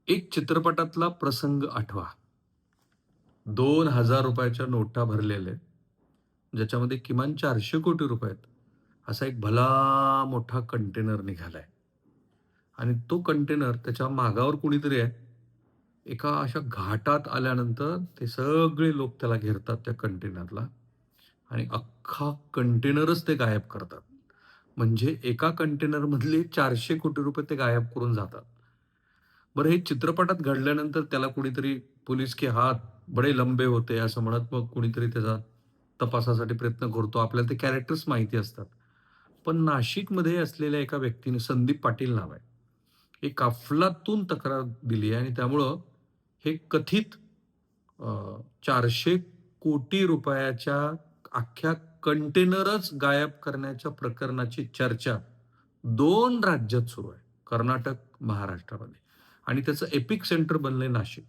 एक चित्रपटातला प्रसंग आठवा. ₹2000 नोटा भरलेल्या आहेत. ज्याच्यामध्ये किमान 400 कोटी रुपये आहेत. असा एक भला मोठा कंटेनर निघालाय आणि तो कंटेनर त्याच्या मागावर कुणीतरी आहे. एका अशा घाटात आल्यानंतर ते सगळे लोक त्याला घेरतात त्या कंटेनरला आणि अख्खा कंटेनरच ते गायब करतात. म्हणजे एका कंटेनरमधले 400 कोटी रुपये ते गायब करून जातात. बरं हे चित्रपटात घडल्यानंतर त्याला कुणीतरी पुलिस के हात बडे लंबे होते असं म्हणत मग कुणीतरी त्याचा तपासासाठी प्रयत्न करतो. आपल्याला ते कॅरेक्टर्स माहिती असतात. पण नाशिकमध्ये असलेल्या एका व्यक्तीने संदीप पाटील नाव आहे. एक अफलातून तक्रार दिली आहे आणि त्यामुळं हे कथित 400 कोटी रुपयाच्या अख्ख्या कंटेनरच गायब करण्याच्या प्रकरणाची चर्चा 2 राज्यात सुरू आहे. कर्नाटक, महाराष्ट्रामध्ये आणि त्याचं एपिक सेंटर बनलंय नाशिक.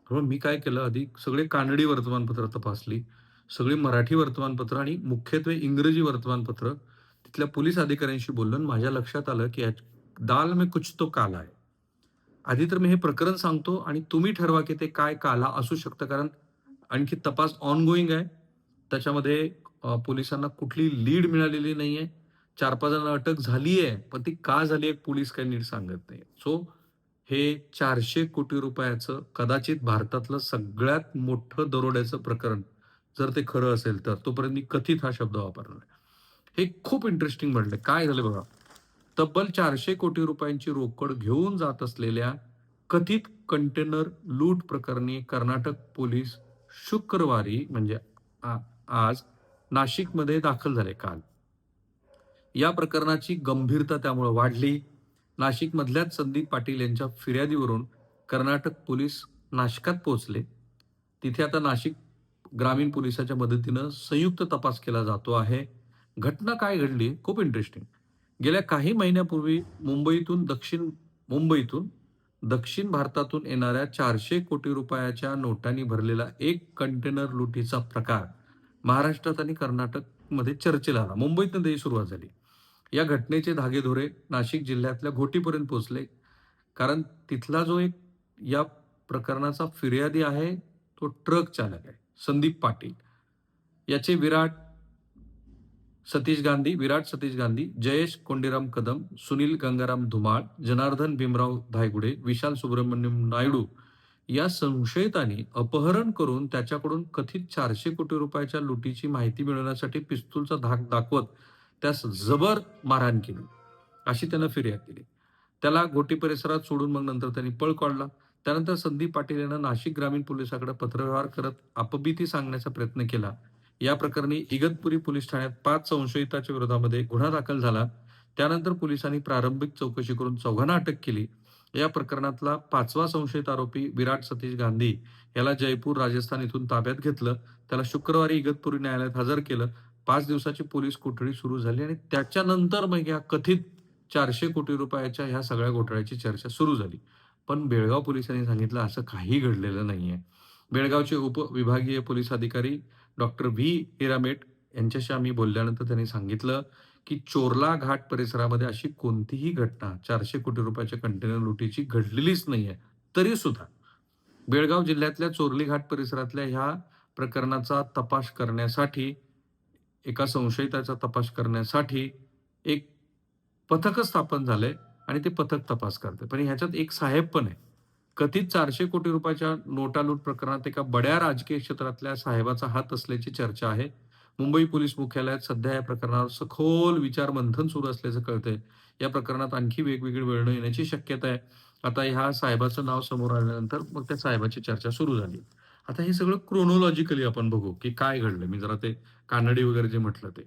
मग मी काय केलं आधी सगळे कानडी वर्तमानपत्र तपासली. सगळी मराठी वर्तमानपत्र आणि मुख्यत्वे इंग्रजी वर्तमानपत्र तिथल्या पोलीस अधिकाऱ्यांशी बोललो आणि माझ्या लक्षात आलं, की दाल में कुछ तो काला है. आधी तर मी हे प्रकरण सांगतो आणि तुम्ही ठरवा, की ते काय काला असू शकतं. कारण आणखी तपास ऑनगोइंग आहे. त्याच्यामध्ये पोलिसांना कुठली लीड मिळालेली नाहीये. 4-5 जणांना अटक झाली आहे, पण ती का झाली आहे पोलीस काही नीट सांगत नाही. सो हे 400 कोटी रुपयाचं कदाचित भारतातलं सगळ्यात मोठं दरोड्याचं प्रकरण जर ते खरं असेल तर. तोपर्यंत मी कथित हा शब्द वापरला नाही. हे खूप इंटरेस्टिंग बनलंय. काय झालं बघा. तब्बल 400 कोटी रुपयांची रोकड घेऊन जात असलेल्या कथित कंटेनर लूट प्रकरणी कर्नाटक पोलीस शुक्रवारी म्हणजे आ आज नाशिकमध्ये दाखल झाले काल. या प्रकरणाची गंभीरता त्यामुळे वाढली. नाशिकमधल्याच संदीप पाटील यांच्या फिर्यादीवरून कर्नाटक पोलीस नाशकात पोहोचले. तिथे आता नाशिक ग्रामीण पोलिसाच्या मदतीनं संयुक्त तपास केला जातो आहे. घटना काय घडली? खूप इंटरेस्टिंग. गेल्या काही महिन्यापूर्वी मुंबईतून दक्षिण भारतातून येणाऱ्या 400 कोटी रुपयाच्या नोटांनी भरलेला एक कंटेनर लुटीचा प्रकार महाराष्ट्रात आणि कर्नाटकमध्ये चर्चेला आला. मुंबईतनं त्याची सुरुवात झाली. या घटनेचे धागेदोरे नाशिक जिल्ह्यातल्या घोटीपर्यंत पोहोचले. कारण तिथला जो एक या प्रकरणाचा फिर्यादी आहे, तो ट्रक चालक आहे, संदीप पाटील. याचे विराट सतीश गांधी, जयेश कोंडीराम कदम, सुनील गंगाराम धुमाळ, जनार्दन भीमराव धायगुडे, विशाल सुब्रमण्यम नायडू या संशयितांनी अपहरण करून त्याच्याकडून कथित 400 कोटी रुपयाच्या लुटीची माहिती मिळवण्यासाठी पिस्तूलचा धाक दाखवत त्यास जबर मारहाण केली, अशी त्यानं फिर्याद दिली. त्याला घोटी परिसरात सोडून मग नंतर त्यांनी पळ काढला. त्यानंतर संदीप पाटील यानं नाशिक ग्रामीण पोलिसाकडे पत्रव्यवहार करत अपभीती सांगण्याचा प्रयत्न केला. या प्रकरणी इगतपुरी पोलीस ठाण्यात 5 संशयिताच्या विरोधामध्ये गुन्हा दाखल झाला. त्यानंतर पोलिसांनी प्रारंभिक चौकशी करून चौघांना अटक केली. या प्रकरणातला 5वा संशयित आरोपी विराट सतीश गांधी याला जयपूर, राजस्थान इथून ताब्यात घेतलं. त्याला शुक्रवारी इगतपुरी न्यायालयात हजर केलं. 5 दिवसाची पोलीस कोठडी सुरू झाली आणि त्याच्यानंतर मग या कथित 400 कोटी रुपयाच्या ह्या सगळ्या घोटाळ्याची चर्चा सुरू झाली. पण बेळगाव पोलिसांनी सांगितलं असं काही घडलेलं नाहीये. बेळगावचे उपविभागीय पोलीस अधिकारी डॉक्टर व्ही हिरामेट यांच्याशी आम्ही बोलल्यानंतर त्यांनी सांगितलं, की चोरला घाट परिसरामध्ये अशी कोणतीही घटना 400 कोटी रुपयाच्या कंटेनर लुटीची घडलेलीच नाहीये. तरीसुद्धा बेळगाव जिल्ह्यातल्या चोरली घाट परिसरातल्या ह्या प्रकरणाचा तपास करण्यासाठी, एका संशयिताचा तपास करण्यासाठी एक पथकच स्थापन झालंय आणि ते पथक तपास करतंय. पण ह्याच्यात एक साहेब पण आहे. कथित 400 कोटी रुपयाच्या नोटा लूट प्रकरणात एका बड्या राजकीय क्षेत्रातल्या साहेबाचा हात असल्याची चर्चा आहे. मुंबई पोलीस मुख्यालयात सध्या या प्रकरणावर सखोल विचारमंथन सुरू असल्याचं कळतंय. या प्रकरणात आणखी वेगवेगळी वळणं येण्याची शक्यता आहे. आता ह्या साहेबाचं नाव समोर आल्यानंतर मग त्या साहेबाची चर्चा सुरू झाली. आता हे सगळं क्रोनॉलॉजिकली आपण बघू, की काय घडलं. मी जरा ते कानडी वगैरे जे म्हटलं ते.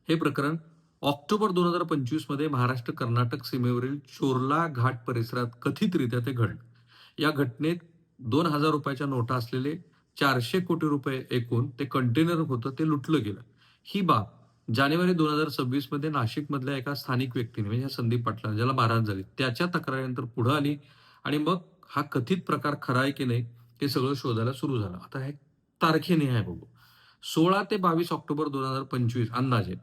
हे प्रकरण ऑक्टोबर 2025 मध्ये महाराष्ट्र-कर्नाटक सीमेवरील चोरला घाट परिसरात कथितरित्या ते घडलं. या घटनेत ₹2000 नोटा असलेले 400 कोटी रुपये एकूण ते कंटेनर होतं ते लुटलं गेलं. ही बाब जानेवारी 2026 मध्ये नाशिकमधल्या एका स्थानिक व्यक्तीने म्हणजे संदीप पाटला ज्याला मारहाण झाली, त्याच्या तक्रारीनंतर पुढे आली आणि मग हा कथित प्रकार खरा आहे की नाही हे सगळं शोधायला सुरू झालं. आता हे तारखेनिहाय बघू. 16 ते 22 ऑक्टोबर 2025 अंदाजे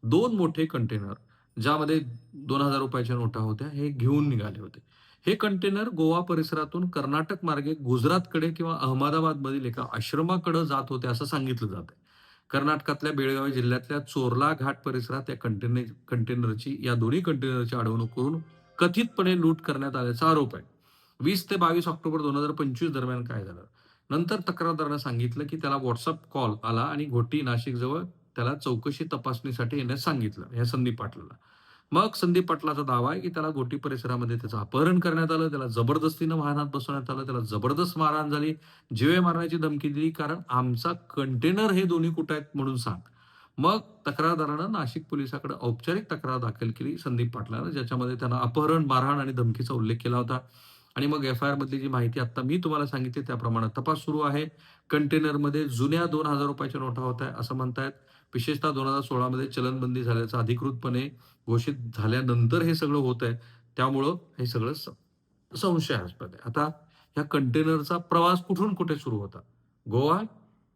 2 मोठे कंटेनर ज्यामध्ये ₹2000 नोटा होत्या. हे घेऊन निघाले होते. हे कंटेनर गोवा परिसरातून कर्नाटक मार्गे गुजरातकडे किंवा अहमदाबादमधील एका आश्रमाकडे जात होते असं सांगितलं जातंय. कर्नाटकातल्या बेळगावी जिल्ह्यातल्या चोरला घाट परिसरात या दोन्ही कंटेनरची अडवणूक करून कथितपणे लूट करण्यात आल्याचा आरोप आहे. 20 ते 22 ऑक्टोबर 2025 दरम्यान काय झालं? नंतर तक्रारदारानं सांगितलं, की त्याला WhatsApp कॉल आला आणि घोटी नाशिकजवळ त्याला चौकशी तपासणीसाठी येण्यास सांगितलं, ह्या संदीप पाटलाला. मग संदीप पाटलाचा दावा आहे, की त्याला घोटी परिसरामध्ये त्याचं अपहरण करण्यात आलं, त्याला जबरदस्तीनं वाहनात बसवण्यात आलं, त्याला जबरदस्त मारहाण झाली, जीवे मारण्याची धमकी दिली, कारण आमचा कंटेनर हे दोन्ही कुठे आहेत म्हणून सांग. मग तक्रारदारानं नाशिक पोलिसाकडे औपचारिक तक्रार दाखल केली संदीप पाटलानं, ज्याच्यामध्ये त्यानं अपहरण, मारहाण आणि धमकीचा उल्लेख केला होता. आणि मग एफ-आय-आर मधली जी माहिती आता मी तुम्हाला सांगितली त्याप्रमाणे तपास सुरू आहे. कंटेनरमध्ये जुन्या ₹2000 नोटा होत्या असं म्हणतायत. विशेषतः 2016 मध्ये चलनबंदी झाल्याचं अधिकृतपणे घोषित झाल्यानंतर हे सगळं होतंय. त्यामुळं हे सगळं संशयास्पद आहे. आता ह्या कंटेनरचा प्रवास कुठून कुठे सुरू होता? गोवा,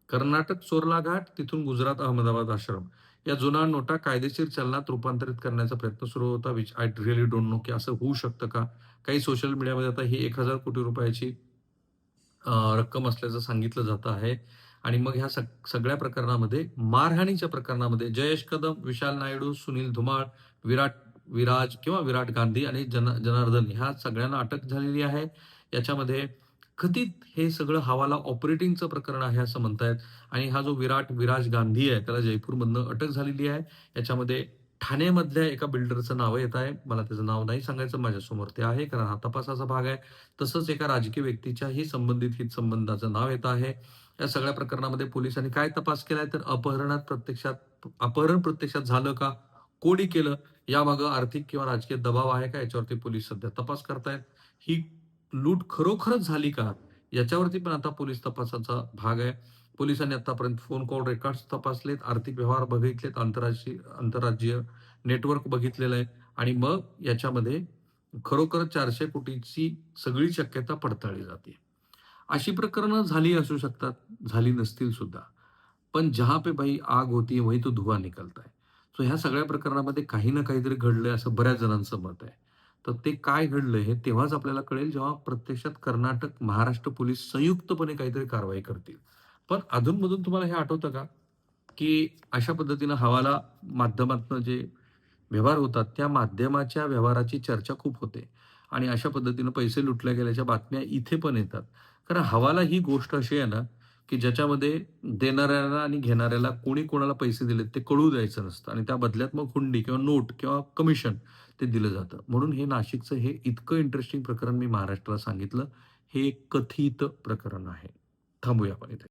कर्नाटक चोरला घाट, तिथून गुजरात अहमदाबाद आश्रम. या जुन्या नोटा कायदेशीर चलनात रूपांतरित करण्याचा प्रयत्न सुरू होता. Which I really don't know की असं होऊ शकतं का? काही सोशल मीडियामध्ये आता ही ₹1000 कोटी रुपयाची रक्कम असल्याचं सांगितलं जात आहे. आणि मग ह्या सगळ्या प्रकरणामध्ये मारहाणीच्या प्रकरणामध्ये जयेश कदम, विशाल नायडू, सुनील धुमाळ, विराट गांधी आणि जनार्दन ह्या सगळ्यांना अटक झालेली आहे. याच्यामध्ये कथित हे सगळं हवाला ऑपरेटिंगचं प्रकरण आहे असं म्हणतायत. आणि हा जो विराज गांधी आहे त्याला जयपूरमधनं अटक झालेली आहे. याच्यामध्ये ठाण्यामधल्या एका बिल्डरचं नाव येत आहे. मला त्याचं नाव नाही सांगायचं माझ्यासमोर ते आहे कारण हा तपासाचा भाग आहे. तसंच एका राजकीय व्यक्तीच्याही संबंधित हितसंबंधाचं नाव येत आहे. या सगळ्या प्रकरणामध्ये पोलिसांनी काय तपास केलाय तर अपहरण प्रत्यक्षात झालं का? कोणी केलं? यामागे आर्थिक किंवा राजकीय दबाव आहे का? याच्यावरती पोलीस सध्या तपास करतायत. ही लूट खरोखरच झाली का? याच्यावरती पण आता पोलीस तपासाचा भाग आहे. पोलिसांनी आतापर्यंत फोन कॉल रेकॉर्ड्स तपासलेत, आर्थिक व्यवहार बघितलेत, आंतरराज्यीय नेटवर्क बघितलेलं आहे आणि मग याच्यामध्ये खरोखर 400 कोटीची सगळी शक्यता पडताळली जाते. अशी प्रकरणं झाली असू शकतात, झाली नसतील सुद्धा. पण जहाँ पे भाई आग होती है, वहीं तो धुआँ निकलता है. सो ह्या सगळ्या प्रकरणामध्ये काही ना काहीतरी घडलंय असं बऱ्याच जणांचं मत आहे. तर ते काय घडलंय हे तेव्हाच आपल्याला कळेल जेव्हा प्रत्यक्षात कर्नाटक, महाराष्ट्र पोलीस संयुक्तपणे काहीतरी कारवाई करतील. पण अधून-मधून तुम्हाला हे आठवतं का, की अशा पद्धतीनं हवाला माध्यमातनं जे व्यवहार होतात, त्या माध्यमाच्या व्यवहाराची चर्चा खूप होते आणि अशा पद्धतीनं पैसे लुटल्या गेल्याच्या बातम्या इथे पण येतात. कारण हवाला ही गोष्ट अशी आहे ना, की ज्याच्यामध्ये देणाऱ्याला आणि घेणाऱ्याला कोणी कोणाला पैसे दिलेत ते कळू द्यायचं नसतं आणि त्या बदल्यात मग हुंडी किंवा नोट किंवा कमिशन ते दिलं जातं. म्हणून हे नाशिकचं हे इतकं इंटरेस्टिंग प्रकरण मी महाराष्ट्राला सांगितलं. हे एक कथित प्रकरण आहे. थांबूया आपण इथे.